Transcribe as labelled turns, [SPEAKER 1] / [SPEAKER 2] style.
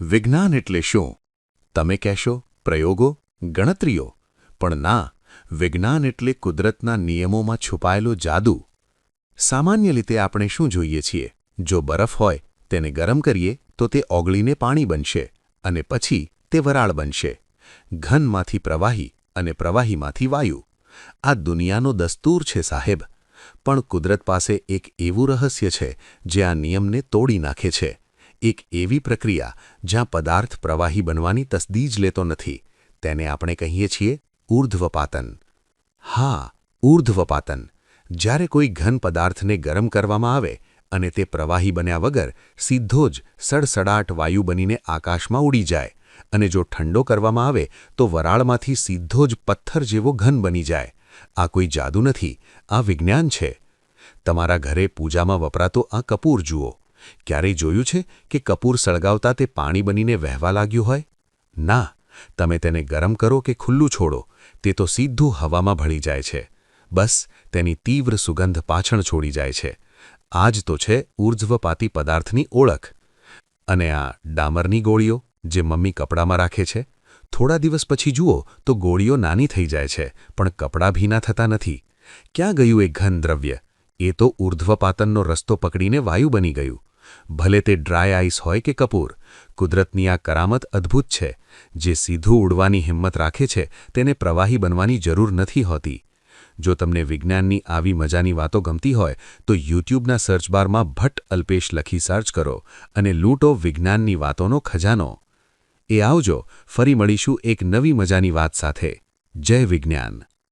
[SPEAKER 1] વિજ્ઞાન એટલે શું? તમે કહેશો પ્રયોગો, ગણતરીઓ, પણ ના, વિજ્ઞાન એટલે કુદરતના નિયમોમાં છુપાયેલો જાદુ. સામાન્ય રીતે આપણે શું જોઈએ છીએ? જો બરફ હોય તેને ગરમ કરીએ તો તે ઓગળીને પાણી બનશે અને પછી તે વરાળ બનશે. ઘનમાંથી પ્રવાહી અને પ્રવાહીમાંથી વાયુ. આ દુનિયાનો દસ્તૂર છે સાહેબ. પણ કુદરત પાસે એક એવું રહસ્ય છે જે આ નિયમને તોડી નાખે છે. એક એવી પ્રક્રિયા જ્યાં પદાર્થ પ્રવાહી બનવાની તસ્દી જ લેતો નથી. તેને આપણે કહીએ છીએ ઊર્ધ્વપાતન. હા, ઊર્ધ્વપાતન. જ્યારે કોઈ ઘન પદાર્થને ગરમ કરવામાં આવે અને તે પ્રવાહી બન્યા વગર સીધો જ સડસડાટ વાયુ બનીને આકાશમાં ઉડી જાય, અને જો ઠંડો કરવામાં આવે તો વરાળમાંથી સીધો જ પથ્થર જેવો ઘન બની જાય. આ કોઈ જાદુ નથી, આ વિજ્ઞાન છે. તમારા ઘરે પૂજામાં વપરાતો આ કપૂર જુઓ. ક્યારેય જોયું છે કે કપૂર સળગાવતા તે પાણી બનીને વહેવા લાગ્યું હોય? ના, તમે તેને ગરમ કરો કે ખુલ્લું છોડો, તે તો સીધું હવામાં ભળી જાય છે. બસ તેની તીવ્ર સુગંધ પાછળ છોડી જાય છે. આ જ તો છે ઊર્ધ્વપાતી પદાર્થની ઓળખ. અને આ ડામરની ગોળીઓ જે મમ્મી કપડામાં રાખે છે, થોડા દિવસ પછી જુઓ તો ગોળીઓ નાની થઈ જાય છે, પણ કપડાં ભીના થતા નથી. ક્યાં ગયું એ ઘન દ્રવ્ય? એ તો ઊર્ધ્વપાતનનો રસ્તો પકડીને વાયુ બની ગયું. ભલે તે ડ્રાય આઈસ હોય કે કપૂર, કુદરતની આ કરામત અદ્ભુત છે. જે સીધું ઉડવાની હિંમત રાખે છે તેને પ્રવાહી બનવાની જરૂર નથી હોતી. જો તમને વિજ્ઞાનની આવી મજાની વાતો ગમતી હોય તો યુટ્યુબના સર્ચબારમાં ભટ્ટ અલ્પેશ લખી સર્ચ કરો અને લૂંટો વિજ્ઞાનની વાતોનો ખજાનો. આવજો, ફરી મળીશું એક નવી મજાની વાત સાથે. જય વિજ્ઞાન.